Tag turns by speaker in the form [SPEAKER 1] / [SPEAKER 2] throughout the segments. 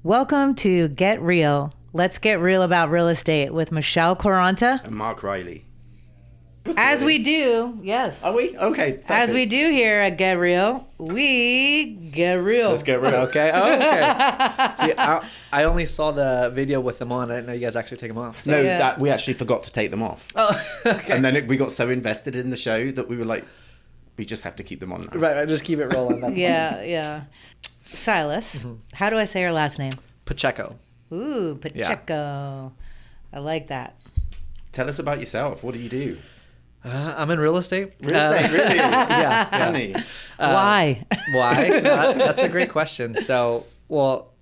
[SPEAKER 1] Welcome to Get Real. Let's get real about real estate with Michelle Quaranta.
[SPEAKER 2] And Mark Riley.
[SPEAKER 1] As we do, yes.
[SPEAKER 2] Are we? Okay. Perfect.
[SPEAKER 1] As we do here at Get Real, we get real.
[SPEAKER 2] Let's get real.
[SPEAKER 3] Okay. Oh, okay. See, I only saw the video with them on. I didn't know you guys actually take them off. So.
[SPEAKER 2] No,
[SPEAKER 1] Yeah.
[SPEAKER 2] that we actually forgot to take them off.
[SPEAKER 3] Oh, okay.
[SPEAKER 2] And then we got so invested in the show that we were like, we just have to keep them on now.
[SPEAKER 3] Right, just keep it rolling. That's
[SPEAKER 1] Yeah. Silas, how do I say your last name?
[SPEAKER 3] Pacheco.
[SPEAKER 1] Ooh, Pacheco. I like that.
[SPEAKER 2] Tell us about yourself. What do you do?
[SPEAKER 3] I'm in real estate.
[SPEAKER 2] Real estate, really?
[SPEAKER 3] Yeah.
[SPEAKER 2] Funny.
[SPEAKER 1] Why?
[SPEAKER 3] Why? That's a great question. So, well,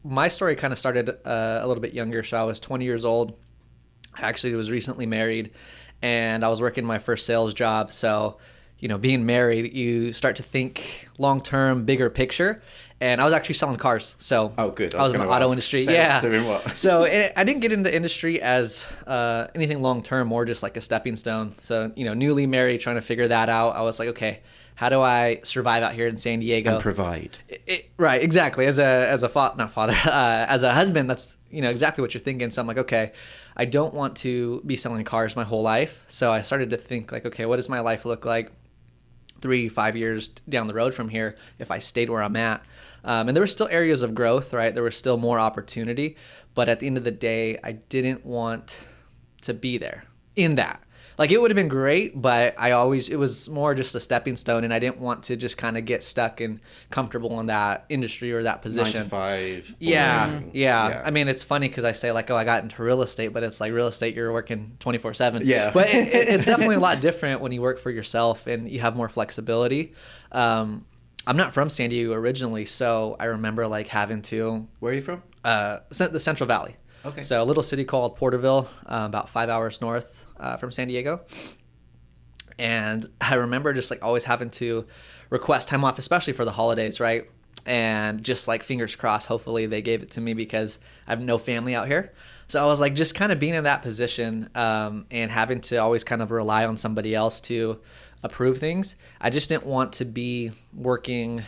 [SPEAKER 3] my story kind of started a little bit younger. So I was 20 years old. I actually was recently married, and I was working my first sales job. So, you know, being married, you start to think long-term, bigger picture. And I was actually selling cars. So
[SPEAKER 2] Oh, good.
[SPEAKER 3] I was in the auto industry.
[SPEAKER 2] Sales
[SPEAKER 3] Yeah.
[SPEAKER 2] doing what?
[SPEAKER 3] So I didn't get into the industry as anything long-term, more just like a stepping stone. So, you know, newly married, trying to figure that out. I was like, okay, how do I survive out here in San Diego?
[SPEAKER 2] And provide.
[SPEAKER 3] Right, exactly. As a not father, as a husband, that's, you know, exactly what you're thinking. So I'm like, okay, I don't want to be selling cars my whole life. So I started to think like, okay, what does my life look like 3-5 years down the road from here if I stayed where I'm at? And there were still areas of growth, right? There was still more opportunity. But at the end of the day, I didn't want to be there in that. Like, it would have been great, but it was more just a stepping stone, and I didn't want to just kind of get stuck and comfortable in that industry or that position.
[SPEAKER 2] 9 to 5.
[SPEAKER 3] Yeah.
[SPEAKER 2] boring.
[SPEAKER 3] I mean, it's funny because I say like, oh, I got into real estate, but it's like real estate, you're working 24/7.
[SPEAKER 2] Yeah.
[SPEAKER 3] But it's definitely a lot different when you work for yourself and you have more flexibility. I'm not from San Diego originally, so I remember like having to
[SPEAKER 2] Where are you from?
[SPEAKER 3] the Central Valley.
[SPEAKER 2] Okay.
[SPEAKER 3] So a little city called Porterville, about 5 hours north from San Diego. And I remember just like always having to request time off, especially for the holidays, right? And just like fingers crossed, hopefully they gave it to me because I have no family out here. So I was like just kind of being in that position and having to always kind of rely on somebody else to approve things. I just didn't want to be working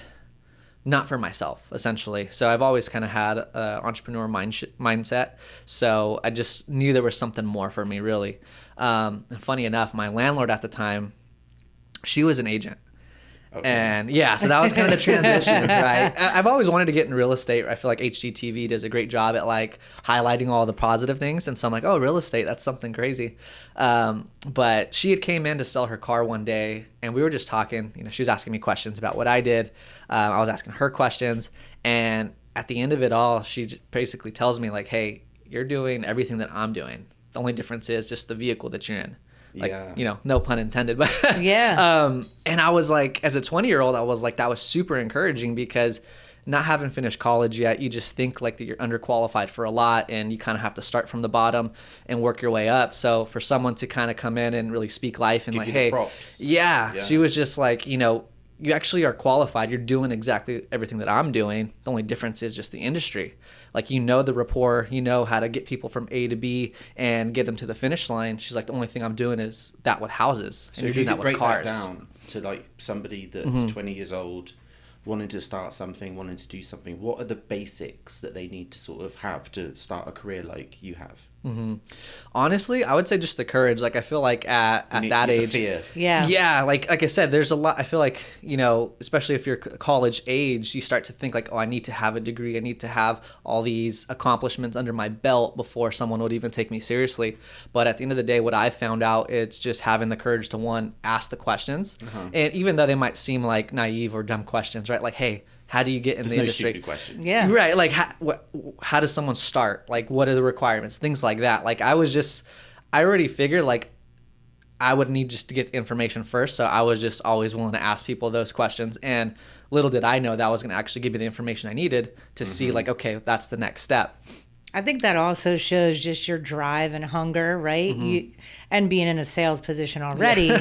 [SPEAKER 3] not for myself, essentially. So I've always kind of had an entrepreneur mindset. So I just knew there was something more for me, really. And funny enough, my landlord at the time, she was an agent.
[SPEAKER 2] Okay.
[SPEAKER 3] And yeah, so that was kind of the transition, right? I've always wanted to get in real estate. I feel like HGTV does a great job at like highlighting all the positive things. And so I'm like, oh, real estate, that's something crazy. But she had came in to sell her car one day and we were just talking, you know, she was asking me questions about what I did. I was asking her questions. And at the end of it all, she basically tells me like, hey, you're doing everything that I'm doing. The only difference is just the vehicle that you're in. Like,
[SPEAKER 2] Yeah.
[SPEAKER 3] you know, no pun intended, but
[SPEAKER 1] Yeah.
[SPEAKER 3] and I was like, as a 20-year-old, I was like, that was super encouraging because not having finished college yet, you just think like that you're underqualified for a lot and you kind of have to start from the bottom and work your way up. So for someone to kind of come in and really speak life and
[SPEAKER 2] Give
[SPEAKER 3] like,
[SPEAKER 2] you the
[SPEAKER 3] hey,
[SPEAKER 2] props.
[SPEAKER 3] yeah, she was just like, you know, you actually are qualified. You're doing exactly everything that I'm doing. The only difference is just the industry. Like, you know the rapport, you know how to get people from A to B and get them to the finish line. She's like, the only thing I'm doing is that with houses.
[SPEAKER 2] So
[SPEAKER 3] And
[SPEAKER 2] if
[SPEAKER 3] you're
[SPEAKER 2] you
[SPEAKER 3] doing
[SPEAKER 2] could
[SPEAKER 3] that with
[SPEAKER 2] break
[SPEAKER 3] cars.
[SPEAKER 2] that down to like somebody that's 20 years old, wanting to start something, wanting to do something, what are the basics that they need to sort of have to start a career like you have?
[SPEAKER 3] Honestly, I would say just the courage. Like, I feel like at
[SPEAKER 2] You need-
[SPEAKER 3] that
[SPEAKER 2] the
[SPEAKER 3] age,
[SPEAKER 2] fear.
[SPEAKER 1] Yeah.
[SPEAKER 3] yeah, like I said, there's a lot. I feel like, you know, especially if you're college age, you start to think like, oh, I need to have a degree. I need to have all these accomplishments under my belt before someone would even take me seriously. But at the end of the day, what I found out, it's just having the courage to, one, ask the questions. And even though they might seem like naive or dumb questions, right? Like, hey, how do you get in
[SPEAKER 2] There's
[SPEAKER 3] the
[SPEAKER 2] no
[SPEAKER 3] industry?
[SPEAKER 2] stupid questions.
[SPEAKER 1] Yeah.
[SPEAKER 3] Right. Like, how does someone start? Like, what are the requirements? Things like that. Like, I already figured like I would need just to get the information first. So I was just always willing to ask people those questions. And little did I know that was going to actually give me the information I needed to see like, okay, that's the next step.
[SPEAKER 1] I think that also shows just your drive and hunger, right? And being in a sales position already,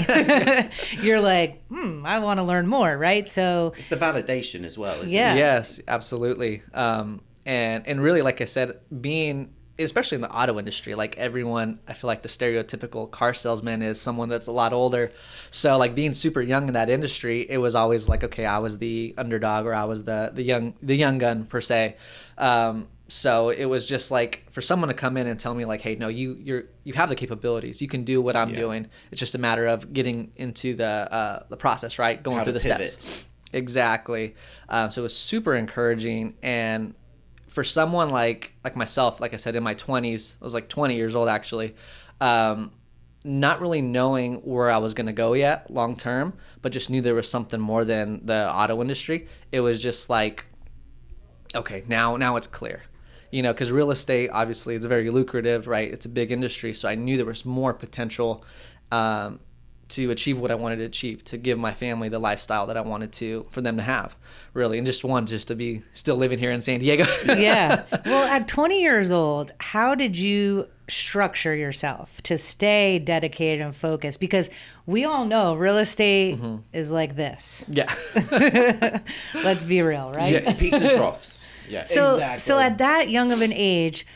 [SPEAKER 1] you're like, I want to learn more, right? So
[SPEAKER 2] It's the validation as well, isn't
[SPEAKER 1] Yeah.
[SPEAKER 2] it?
[SPEAKER 3] Yes, absolutely. And really, like I said, being especially in the auto industry, like everyone, I feel like the stereotypical car salesman is someone that's a lot older. So like being super young in that industry, it was always like, okay, I was the underdog or I was the young gun per se. So it was just like for someone to come in and tell me like, hey, no, you have the capabilities. You can do what I'm doing. It's just a matter of getting into the process, right? Going through the steps. Exactly. So it was super encouraging. And for someone like myself, like I said, in my 20s, I was like 20 years old actually, not really knowing where I was going to go yet long term, but just knew there was something more than the auto industry. It was just like, okay, now it's clear. Because real estate, obviously, is very lucrative, right? It's a big industry. So I knew there was more potential to achieve what I wanted to achieve, to give my family the lifestyle that I wanted for them to have, really. And just to be still living here in San Diego.
[SPEAKER 1] Yeah. Well, at 20 years old, how did you structure yourself to stay dedicated and focused? Because we all know real estate is like this.
[SPEAKER 3] Yeah.
[SPEAKER 1] Let's be real, right?
[SPEAKER 2] Yeah, peaks and troughs. Yeah,
[SPEAKER 1] exactly. So at that young of an age,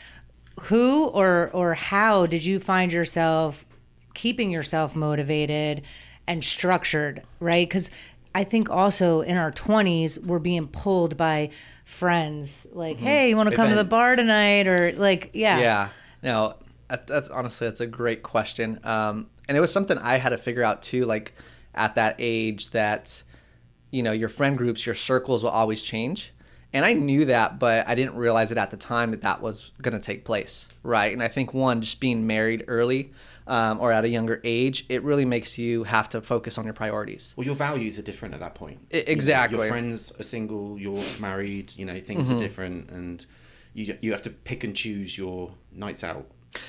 [SPEAKER 1] who or how did you find yourself keeping yourself motivated and structured, right? Because I think also in our 20s, we're being pulled by friends like, hey, you want to come to the bar tonight? Or like, yeah.
[SPEAKER 3] Yeah. No, that's a great question. And it was something I had to figure out too, like at that age that, your friend groups, your circles will always change. And I knew that, but I didn't realize it at the time that was going to take place, right? And I think just being married early or at a younger age, it really makes you have to focus on your priorities.
[SPEAKER 2] Well, your values are different at that point.
[SPEAKER 3] Exactly.
[SPEAKER 2] Your friends are single, you're married, things are different, and you have to pick and choose your nights out.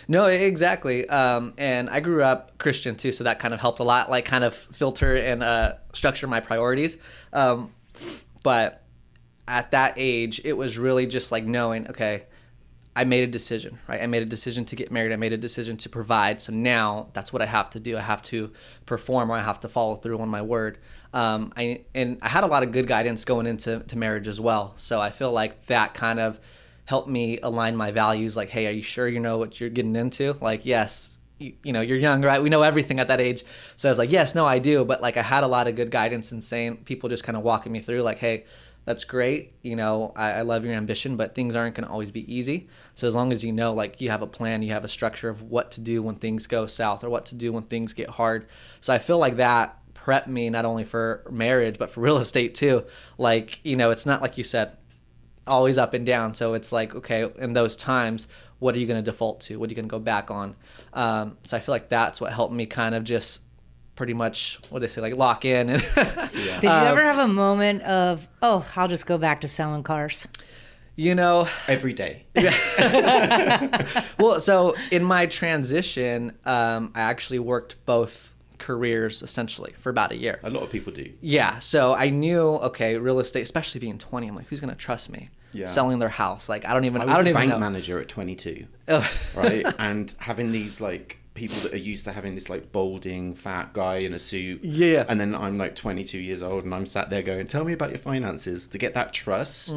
[SPEAKER 3] No, exactly. And I grew up Christian too, so that kind of helped a lot, like kind of filter and structure my priorities. But at that age, it was really just like knowing, okay, I made a decision, right? I made a decision to get married. I made a decision to provide. So now that's what I have to do. I have to perform, or I have to follow through on my word. I had a lot of good guidance going into marriage as well. So I feel like that kind of helped me align my values. Like, hey, are you sure you know what you're getting into? Like, yes, you're young, right? We know everything at that age. So I was like, yes, no, I do. But like I had a lot of good guidance and saying, people just kind of walking me through like, hey, that's great. I love your ambition, but things aren't going to always be easy. So as long as like you have a plan, you have a structure of what to do when things go south or what to do when things get hard. So I feel like that prepped me not only for marriage, but for real estate too. Like, it's not like you said, always up and down. So it's like, okay, in those times, what are you going to default to? What are you going to go back on? So I feel like that's what helped me kind of just pretty much, what they say, like lock in. And
[SPEAKER 1] yeah. Did you ever have a moment of, I'll just go back to selling cars?
[SPEAKER 2] Every day.
[SPEAKER 3] Well, so in my transition, I actually worked both careers essentially for about a year.
[SPEAKER 2] A lot of people do.
[SPEAKER 3] Yeah. So I knew, okay, real estate, especially being 20, I'm like, who's going to trust me? Yeah. Selling their house. Like, I was a bank
[SPEAKER 2] manager at 22, right? And having these like people that are used to having this like balding fat guy in a suit.
[SPEAKER 3] Yeah.
[SPEAKER 2] And then I'm like 22 years old and I'm sat there going, tell me about your finances. To get that trust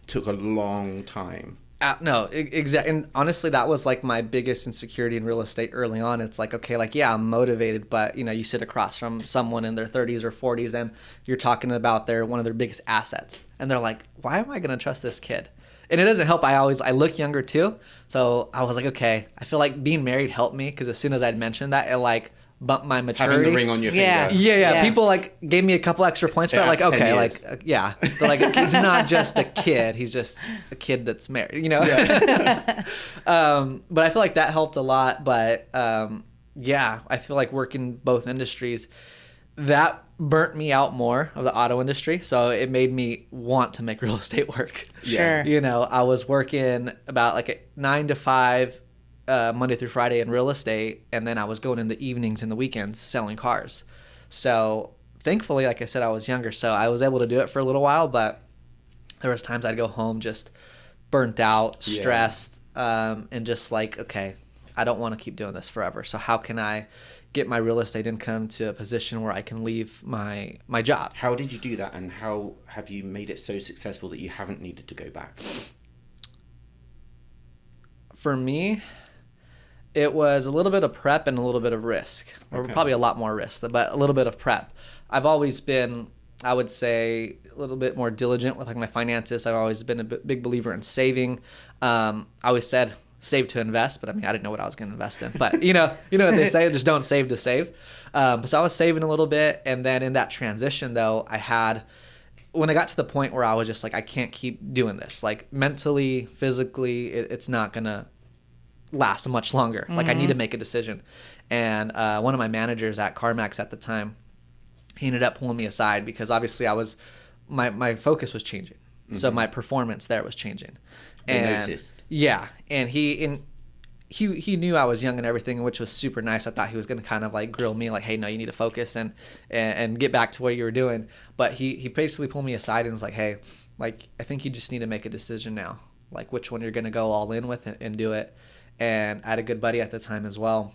[SPEAKER 2] took a long time.
[SPEAKER 3] No, exactly. And honestly, that was like my biggest insecurity in real estate early on. It's like, okay, like, yeah, I'm motivated, but you sit across from someone in their 30s or 40s and you're talking about one of their biggest assets. And they're like, why am I going to trust this kid? And it doesn't help. I look younger too. So I was like, okay, I feel like being married helped me because as soon as I'd mentioned that, it like bumped my maturity.
[SPEAKER 2] Having the ring on your finger.
[SPEAKER 3] Yeah. People like gave me a couple extra points for it. Like, okay, like, yeah. They're like, he's not just a kid. He's just a kid that's married, Yeah. But I feel like that helped a lot. But yeah, I feel like working both industries, that burnt me out more of the auto industry. So it made me want to make real estate work.
[SPEAKER 1] Sure.
[SPEAKER 3] I was working about like a 9 to 5 Monday through Friday in real estate. And then I was going in the evenings and the weekends selling cars. So thankfully, like I said, I was younger. So I was able to do it for a little while. But there was times I'd go home just burnt out, stressed, and just like, okay, I don't want to keep doing this forever. So how can I get my real estate income to a position where I can leave my job?
[SPEAKER 2] How did you do that, and how have you made it so successful that you haven't needed to go back?
[SPEAKER 3] For me, it was a little bit of prep and a little bit of risk, or probably a lot more risk, but a little bit of prep. I've always been I would say a little bit more diligent with like my finances. I've always been a big believer in saving. I always said save to invest, but I mean, I didn't know what I was going to invest in. But you know what they say, just don't save to save. So I was saving a little bit, and then in that transition, though, when I got to the point where I was just like, I can't keep doing this. Like mentally, physically, it's not gonna last much longer. Mm-hmm. Like I need to make a decision. And one of my managers at CarMax at the time, he ended up pulling me aside because obviously my focus was changing. Mm-hmm. So my performance there was changing. And
[SPEAKER 2] noticed.
[SPEAKER 3] Yeah. And he knew I was young and everything, which was super nice. I thought he was going to kind of like grill me like, hey, no, you need to focus and get back to what you were doing. But he basically pulled me aside and was like, hey, like, I think you just need to make a decision now, like which one you're going to go all in with and do it. And I had a good buddy at the time as well.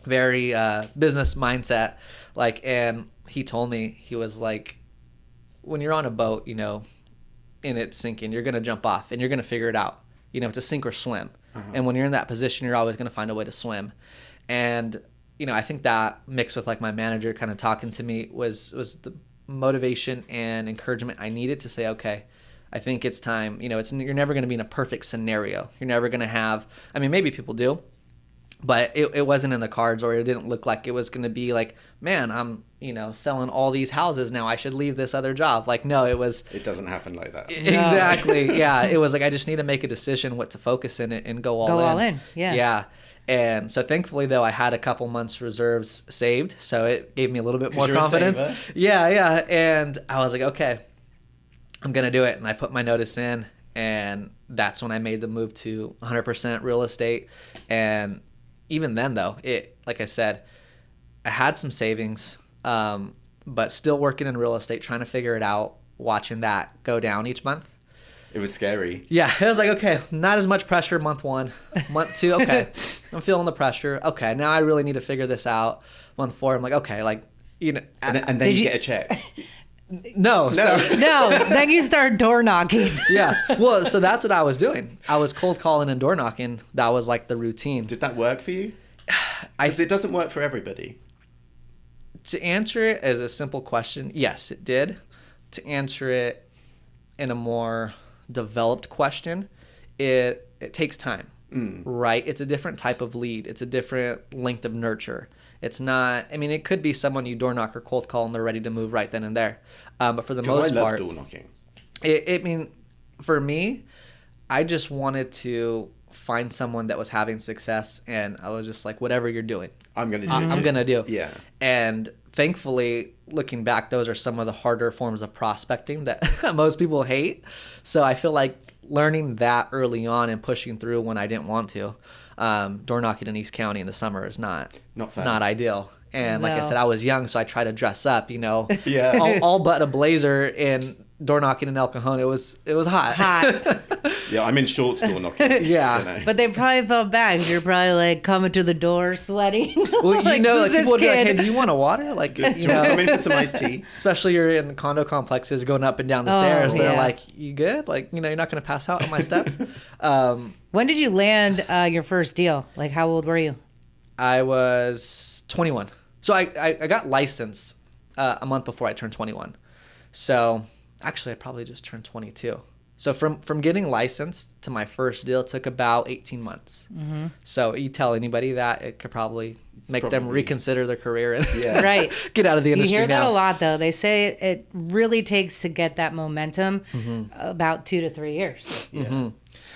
[SPEAKER 3] Very business mindset. Like, and he told me, he was like, when you're on a boat, you know, and it's sinking, you're going to jump off and you're going to figure it out. You know, it's a sink or swim. Uh-huh. And when you're in that position, you're always going to find a way to swim. And, you know, I think that mixed with like my manager kind of talking to me was the motivation and encouragement I needed to say, okay, I think it's time. You know, you're never going to be in a perfect scenario. You're never going to have, I mean, maybe people do, but it wasn't in the cards, or it didn't look like it was going to be like, man, I'm, you know, selling all these houses now. I should leave this other job. Like, no, it doesn't happen like that. Exactly. No. Yeah. It was like, I just need to make a decision what to focus in it and go all in. Yeah. Yeah. And so thankfully, though, I had a couple months reserves saved. So it gave me a little bit more confidence. Yeah. Yeah. And I was like, okay, I'm going to do it. And I put my notice in, and that's when I made the move to 100% real estate. And even then, though, like I said, I had some savings, but still working in real estate, trying to figure it out, watching that go down each month.
[SPEAKER 2] It was scary.
[SPEAKER 3] Yeah, it was like, okay, not as much pressure month 1. Month 2, okay, I'm feeling the pressure. Okay, now I really need to figure this out. Month 4, I'm like, okay, like, you know.
[SPEAKER 2] And then you get a check.
[SPEAKER 3] No.
[SPEAKER 1] Then you start door knocking.
[SPEAKER 3] Yeah. Well, so that's what I was doing. I was cold calling and door knocking. That was like the routine.
[SPEAKER 2] Did that work for you? Because it doesn't work for everybody.
[SPEAKER 3] To answer it as a simple question, yes, it did. To answer it in a more developed question, it takes time. Right? It's a different type of lead. It's a different length of nurture. It's not, I mean, it could be someone you door knock or cold call and they're ready to move right then and there. But for the most part,
[SPEAKER 2] I love door knocking.
[SPEAKER 3] I mean, for me, I just wanted to find someone that was having success, and I was just like, whatever you're doing,
[SPEAKER 2] I'm going to do.
[SPEAKER 3] I'm going to do.
[SPEAKER 2] Yeah.
[SPEAKER 3] And thankfully, looking back, those are some of the harder forms of prospecting that most people hate. So I feel like learning that early on and pushing through when I didn't want to. Door knocking in East County in the summer is not ideal. And like I said, I was young, so I tried to dress up, you know, all but a blazer, and door knocking in El Cajon. It was hot.
[SPEAKER 2] Yeah, I'm in shorts door knocking.
[SPEAKER 3] Yeah.
[SPEAKER 2] You know.
[SPEAKER 1] But they probably felt bad because you're probably like coming to the door sweating.
[SPEAKER 3] Well, like, people would be like, hey, do you want a water? Like,
[SPEAKER 2] you know, come in for some iced tea.
[SPEAKER 3] Especially you're in condo complexes going up and down the stairs. They're like, you good? Like, you know, you're not going to pass out on my steps.
[SPEAKER 1] When did you land your first deal? Like, how old were you?
[SPEAKER 3] I was 21. So I got licensed a month before I turned 21. So actually, I probably just turned 22. So from getting licensed to my first deal, it took about 18 months. Mm-hmm. So you tell anybody that, it could probably make them reconsider their career and
[SPEAKER 1] right.
[SPEAKER 3] get out of the industry.
[SPEAKER 1] You hear
[SPEAKER 3] now.
[SPEAKER 1] that a lot, though. They say it really takes to get that momentum about 2 to 3 years.
[SPEAKER 2] Yeah.
[SPEAKER 3] Mm-hmm.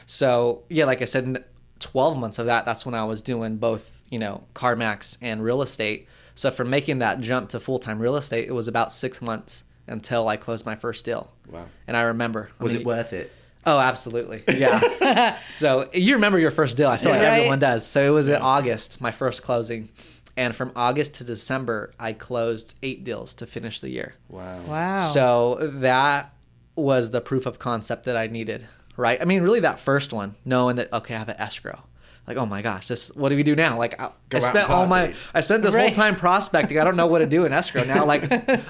[SPEAKER 3] So, yeah, like I said, in 12 months of that's when I was doing both, you know, CarMax and real estate. So from making that jump to full-time real estate, it was about 6 months until I closed my first deal.
[SPEAKER 2] Wow.
[SPEAKER 3] And I remember.
[SPEAKER 2] Was it worth it?
[SPEAKER 3] Oh, absolutely. Yeah. So you remember your first deal. I feel like everyone does. So it was in August, my first closing. And from August to December, I closed 8 deals to finish the year.
[SPEAKER 1] Wow.
[SPEAKER 3] So that was the proof of concept that I needed, right? I mean, really that first one, knowing that, okay, I have an escrow. Like, oh my gosh, what do we do now? Like, I spent this whole time prospecting. I don't know what to do in escrow now. Like,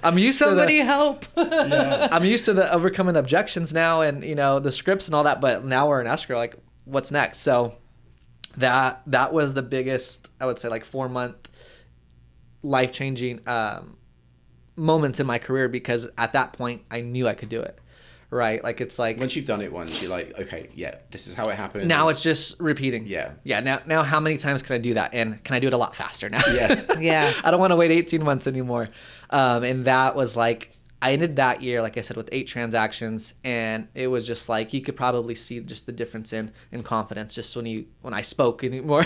[SPEAKER 3] I'm used
[SPEAKER 1] to help.
[SPEAKER 3] I'm used to the overcoming objections now, and you know the scripts and all that. But now we're in escrow. Like, what's next? So that was the biggest, I would say, like 4-month life changing moments in my career because at that point I knew I could do it. Right. Like it's like
[SPEAKER 2] once you've done it once, you're like, okay, yeah, this is how it happens.
[SPEAKER 3] now it's just repeating.
[SPEAKER 2] Yeah.
[SPEAKER 3] Yeah. Now how many times can I do that? And can I do it a lot faster now?
[SPEAKER 2] Yes.
[SPEAKER 1] Yeah.
[SPEAKER 3] I don't want to wait 18 months anymore. And that was like, I ended that year, like I said, with 8 transactions, and it was just like you could probably see just the difference in confidence just when I spoke anymore.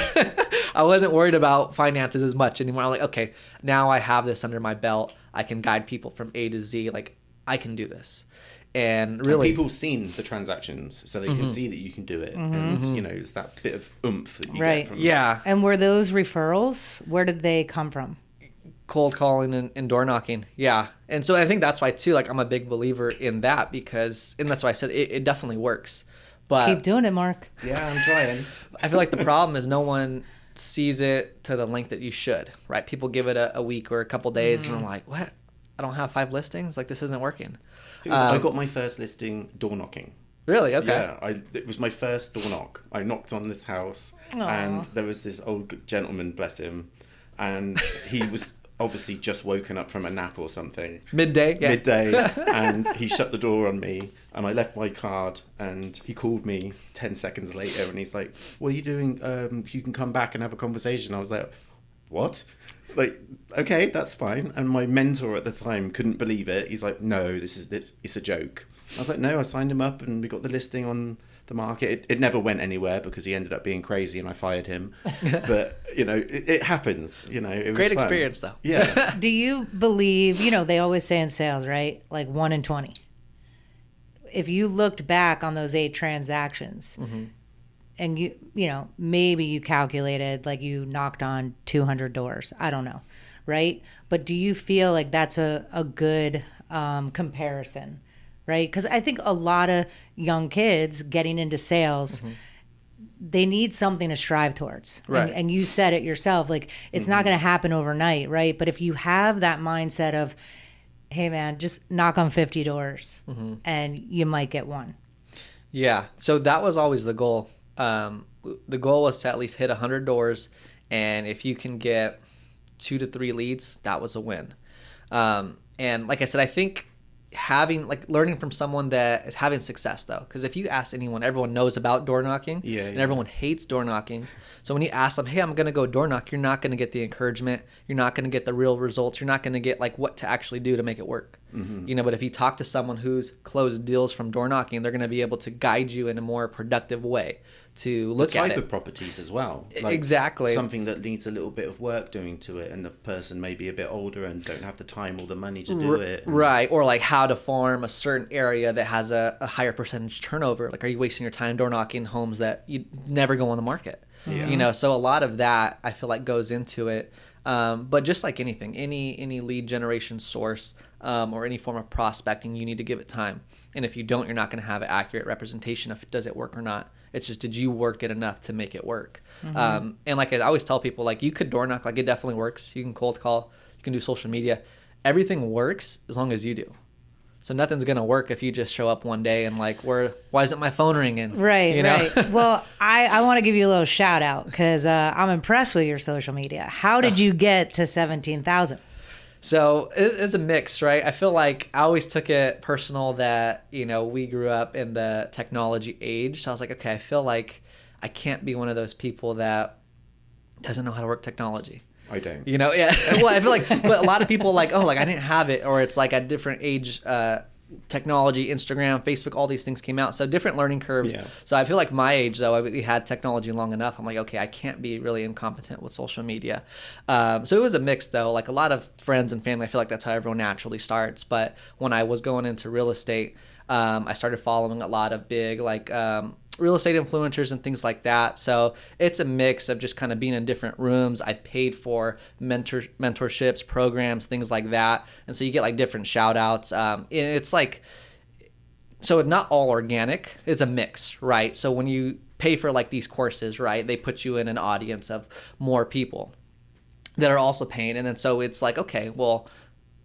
[SPEAKER 3] I wasn't worried about finances as much anymore. I'm like, okay, now I have this under my belt. I can guide people from A to Z. Like I can do this. And really,
[SPEAKER 2] and people seen the transactions, so they can see that you can do it, and you know, it's that bit of oomph that you get from
[SPEAKER 3] yeah.
[SPEAKER 1] And were those referrals? Where did they come from?
[SPEAKER 3] Cold calling and door knocking. Yeah. And so I think that's why too, like I'm a big believer in that because, and that's why I said it definitely works. But
[SPEAKER 1] Keep doing it, Mark.
[SPEAKER 2] Yeah, I'm trying.
[SPEAKER 3] I feel like the problem is no one sees it to the length that you should, right? People give it a week or a couple days and I'm like, what? I don't have 5 listings? Like this isn't working.
[SPEAKER 2] I got my first listing door knocking.
[SPEAKER 3] Really? Okay.
[SPEAKER 2] Yeah, it was my first door knock. I knocked on this house and there was this old gentleman, bless him, and he was obviously just woken up from a nap or something.
[SPEAKER 3] Midday,
[SPEAKER 2] and he shut the door on me and I left my card and he called me 10 seconds later and he's like, what are you doing? You can come back and have a conversation. I was like, what? Like, okay, that's fine. And my mentor at the time couldn't believe it. He's like, no, it's a joke. I was like, no, I signed him up and we got the listing on the market. It never went anywhere because he ended up being crazy and I fired him. But, you know, it happens. You know, it was
[SPEAKER 3] Great
[SPEAKER 2] fun.
[SPEAKER 3] experience though.
[SPEAKER 2] Yeah.
[SPEAKER 1] Do you believe, you know, they always say in sales, right? Like 1 in 20. If you looked back on those 8 transactions and you know, maybe you calculated like you knocked on 200 doors. I don't know. Right. But do you feel like that's a good comparison? Right. Because I think a lot of young kids getting into sales, they need something to strive towards.
[SPEAKER 3] Right.
[SPEAKER 1] And you said it yourself, like it's not going to happen overnight. Right. But if you have that mindset of, hey, man, just knock on 50 doors and you might get one.
[SPEAKER 3] Yeah. So that was always the goal. The goal was to at least hit 100 doors. And if you can get 2 to 3 leads, that was a win. And like I said, I think learning from someone that is having success though, because if you ask anyone, everyone knows about door knocking and everyone hates door knocking. So when you ask them, hey, I'm going to go door knock, you're not going to get the encouragement. You're not going to get the real results. You're not going to get like what to actually do to make it work. You know, but if you talk to someone who's closed deals from door knocking, they're going to be able to guide you in a more productive way to look at it.
[SPEAKER 2] The type of properties as well. Like
[SPEAKER 3] exactly.
[SPEAKER 2] Something that needs a little bit of work doing to it and the person may be a bit older and don't have the time or the money to do it.
[SPEAKER 3] Right. Or like how to farm a certain area that has a higher percentage turnover. Like, are you wasting your time door knocking homes that you never go on the market?
[SPEAKER 2] Yeah.
[SPEAKER 3] You know, so a lot of that I feel like goes into it. But just like anything, any lead generation source or any form of prospecting, you need to give it time. And if you don't, you're not going to have an accurate representation of does it work or not. It's just, did you work it enough to make it work? And like I always tell people, like you could door knock, like it definitely works. You can cold call, you can do social media. Everything works as long as you do. So nothing's going to work if you just show up one day and like, why isn't my phone ringing?
[SPEAKER 1] Right,
[SPEAKER 3] you know?
[SPEAKER 1] right. Well, I want to give you a little shout out because I'm impressed with your social media. How did you get to 17,000?
[SPEAKER 3] So it's a mix, right? I feel like I always took it personal that, you know, we grew up in the technology age. So I was like, okay, I feel like I can't be one of those people that doesn't know how to work technology.
[SPEAKER 2] I don't.
[SPEAKER 3] You know, yeah. Well, I feel like, but a lot of people like, oh, like I didn't have it, or it's like a different age, technology, Instagram, Facebook, all these things came out. So different learning curves.
[SPEAKER 2] Yeah.
[SPEAKER 3] So I feel like my age, though, we had technology long enough. I'm like, okay, I can't be really incompetent with social media. So it was a mix, though. Like a lot of friends and family, I feel like that's how everyone naturally starts. But when I was going into real estate, I started following a lot of big, like, real estate influencers and things like that. So it's a mix of just kind of being in different rooms. I paid for mentorships, programs, things like that. And so you get like different shout outs. And it's like, so not all organic, it's a mix, right? So when you pay for like these courses, right, they put you in an audience of more people that are also paying. And then so it's like, okay, well,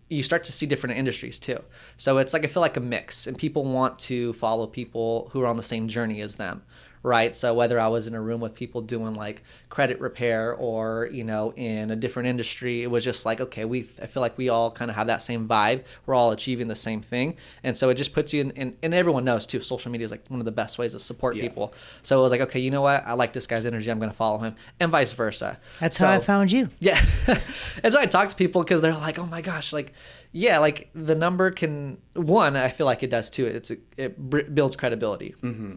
[SPEAKER 3] you start to see different industries too. So it's like, I feel like a mix, and people want to follow people who are on the same journey as them, right? So whether I was in a room with people doing like credit repair or, you know, in a different industry, it was just like, okay, I feel like we all kind of have that same vibe. We're all achieving the same thing. And so it just puts you in, and everyone knows too, social media is like one of the best ways to support people. So it was like, okay, you know what? I like this guy's energy. I'm going to follow him, and vice versa.
[SPEAKER 1] That's how I found you.
[SPEAKER 3] Yeah. And so I talk to people because they're like, oh my gosh, like, yeah, like the number can, one, I feel like it does too. It builds credibility. Mm-hmm.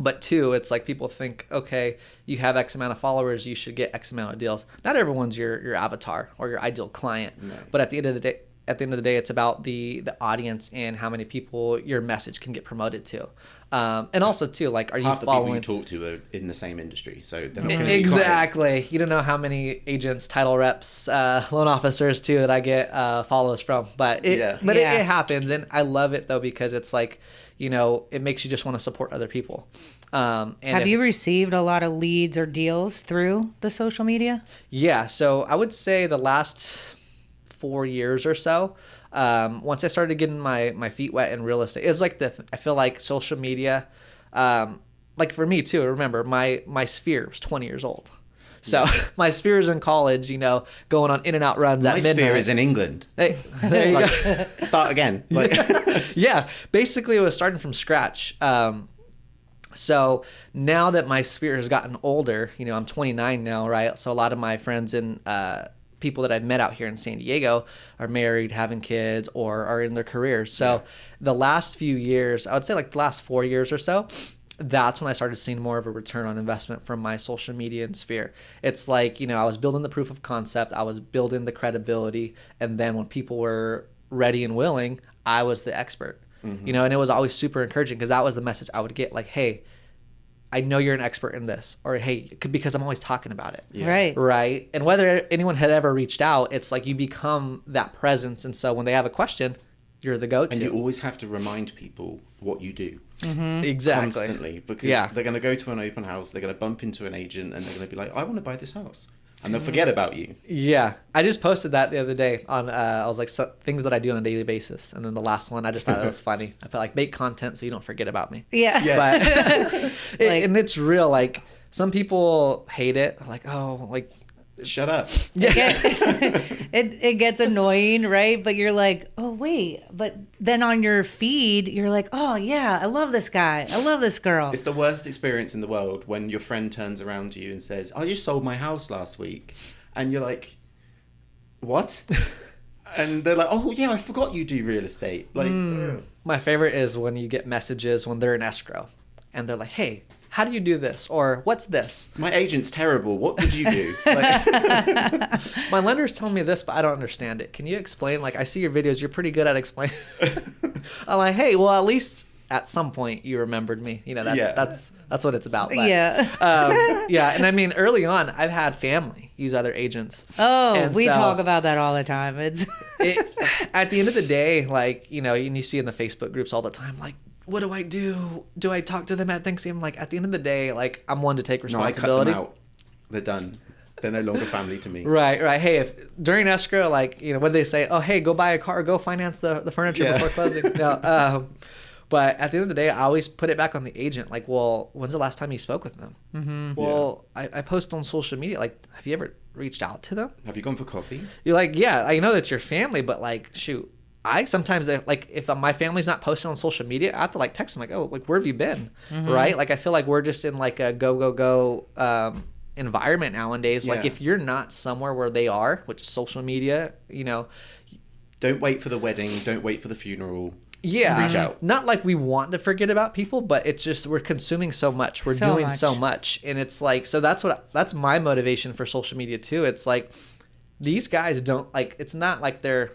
[SPEAKER 3] But two, it's like people think, okay, you have X amount of followers, you should get X amount of deals. Not everyone's your avatar or your ideal client. No. But at the end of the day, it's about the audience and how many people your message can get promoted to. And also too, like, are you
[SPEAKER 2] half
[SPEAKER 3] following?
[SPEAKER 2] The people you talk to are in the same industry, so they're not going to be
[SPEAKER 3] exactly. You don't know how many agents, title reps, loan officers too that I get follows from, but it happens, and I love it though because it's like, you know, it makes you just want to support other people. And
[SPEAKER 1] have you received a lot of leads or deals through the social media? Yeah,
[SPEAKER 3] so I would say the last 4 years or so, once I started getting my feet wet in real estate, it's like I feel like social media, like for me too, remember my sphere was 20 years old. So my sphere is in college, you know, going on in and out runs at midnight.
[SPEAKER 2] My sphere is in England.
[SPEAKER 3] Hey, there you go.
[SPEAKER 2] Start again. Like.
[SPEAKER 3] Yeah, basically it was starting from scratch. So now that my sphere has gotten older, you know, I'm 29 now, right? So a lot of my friends and people that I've met out here in San Diego are married, having kids, or are in their careers. So the last few years, I would say like the last 4 years or so, that's when I started seeing more of a return on investment from my social media and sphere. It's like, you know, I was building the proof of concept, I was building the credibility, and then when people were ready and willing, I was the expert. Mm-hmm. You know, and it was always super encouraging because that was the message I would get, like, hey, I know you're an expert in this, or hey, because I'm always talking about it.
[SPEAKER 1] Yeah.
[SPEAKER 3] Right. And whether anyone had ever reached out, it's like you become that presence. And so when they have a question, you're the go-to.
[SPEAKER 2] And you always have to remind people what you do.
[SPEAKER 3] Mm-hmm. Exactly.
[SPEAKER 2] Constantly. Because they're going to go to an open house, they're going to bump into an agent, and they're going to be like, I want to buy this house. And they'll forget about you.
[SPEAKER 3] Yeah. I just posted that the other day on, I was like, things that I do on a daily basis. And then the last one, I just thought it was funny. I felt like, make content so you don't forget about me.
[SPEAKER 1] Yeah.
[SPEAKER 3] But, and it's real. Like, some people hate it. Like, oh, like,
[SPEAKER 2] shut up.
[SPEAKER 1] It gets annoying, right? But you're like, oh wait, but then on your feed you're like, oh yeah, I love this guy, I love this girl.
[SPEAKER 2] It's the worst experience in the world when your friend turns around to you and says, I just sold my house last week, and you're like, what? And they're like, oh yeah, I forgot you do real estate. Like,
[SPEAKER 3] my favorite is when you get messages when they're in escrow and they're like, hey, how do you do this? Or what's this?
[SPEAKER 2] My agent's terrible. What would you do? Like,
[SPEAKER 3] my lender's telling me this, but I don't understand it. Can you explain? Like, I see your videos. You're pretty good at explaining. I'm like, hey, well, at least at some point you remembered me. You know, that's what it's about. But, yeah. And I mean, early on, I've had family use other agents.
[SPEAKER 1] Oh, and we talk about that all the time. At
[SPEAKER 3] the end of the day, like, you know, and you see in the Facebook groups all the time, like, what do I do? Do I talk to them at Thanksgiving? Like, at the end of the day, like, I'm one to take responsibility.
[SPEAKER 2] No, I cut them out. They're done. They're no longer family to me.
[SPEAKER 3] Right. Hey, if during escrow, like, you know, what do they say? Oh, hey, go buy a car, go finance the furniture before closing. No, but at the end of the day, I always put it back on the agent. Like, well, when's the last time you spoke with them? Mm-hmm. Well, I post on social media. Like, have you ever reached out to them?
[SPEAKER 2] Have you gone for coffee?
[SPEAKER 3] You're like, yeah, I know that's your family, but like, shoot. I sometimes, like, if my family's not posting on social media, I have to, like, text them, like, oh, like, where have you been? Mm-hmm. Right? Like, I feel like we're just in, like, a go environment nowadays. Yeah. Like, if you're not somewhere where they are, which is social media, you know.
[SPEAKER 2] Don't wait for the wedding. Don't wait for the funeral.
[SPEAKER 3] Yeah.
[SPEAKER 2] Reach out.
[SPEAKER 3] Not like we want to forget about people, but it's just we're consuming so much. We're doing so much. And it's like, so that's my motivation for social media, too. It's like, these guys don't, like, it's not like they're,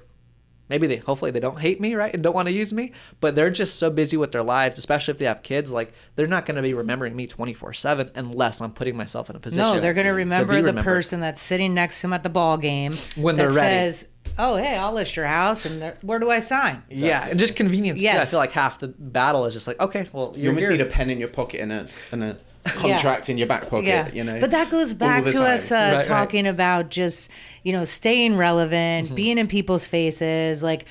[SPEAKER 3] hopefully they don't hate me, right, and don't want to use me, but they're just so busy with their lives, especially if they have kids. Like, they're not going to be remembering me 24/7 unless I'm putting myself in a position.
[SPEAKER 1] No, they're going to remember the person that's sitting next to them at the ball game
[SPEAKER 3] when they're ready.
[SPEAKER 1] Says, oh, hey, I'll list your house, and where do I sign?
[SPEAKER 3] Exactly. Yeah, and just convenience too. I feel like half the battle is just like, okay, well,
[SPEAKER 2] you almost need a pen in your pocket and a contract in your back pocket, you know.
[SPEAKER 1] But that goes back to us talking about just, you know, staying relevant, being in people's faces, like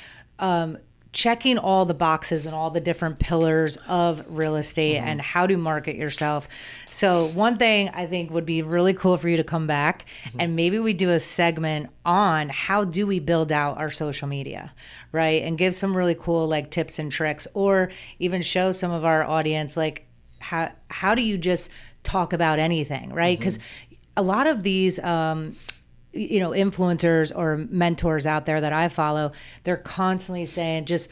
[SPEAKER 1] checking all the boxes and all the different pillars of real estate and how to market yourself. So one thing I think would be really cool for you to come back and maybe we do a segment on how do we build out our social media, right? And give some really cool like tips and tricks, or even show some of our audience like how do you just talk about anything, right? Because a lot of these influencers or mentors out there that I follow, they're constantly saying just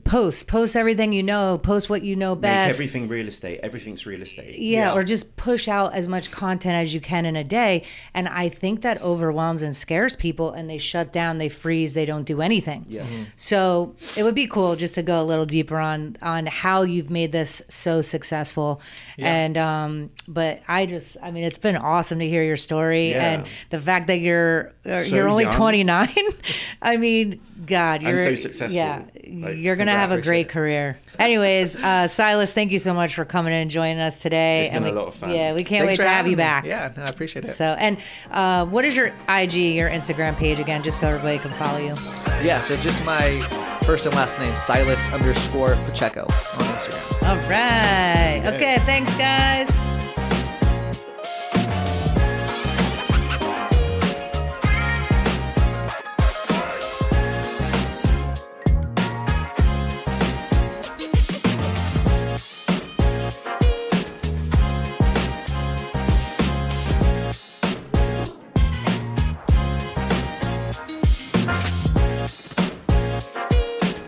[SPEAKER 1] post everything you know, post what you know best.
[SPEAKER 2] Make everything real estate. Everything's real estate.
[SPEAKER 1] Yeah, or just push out as much content as you can in a day. And I think that overwhelms and scares people, and they shut down, they freeze, they don't do anything.
[SPEAKER 2] Yeah.
[SPEAKER 1] So it would be cool just to go a little deeper on how you've made this so successful. Yeah. And but it's been awesome to hear your story, and the fact that you're only young. 29. I mean, God, you're
[SPEAKER 2] so successful.
[SPEAKER 1] Yeah, you're gonna have a great career. Anyways, Silas, thank you so much for coming in and joining us today.
[SPEAKER 2] It's been a lot of fun.
[SPEAKER 1] Yeah, we can't wait to have you back.
[SPEAKER 3] Yeah, no, I appreciate it.
[SPEAKER 1] So, and what is your IG, your Instagram page again, just so everybody can follow you?
[SPEAKER 3] Yeah, so just my first and last name, Sylis _Pacheco on Instagram.
[SPEAKER 1] All right. Okay, thanks, guys.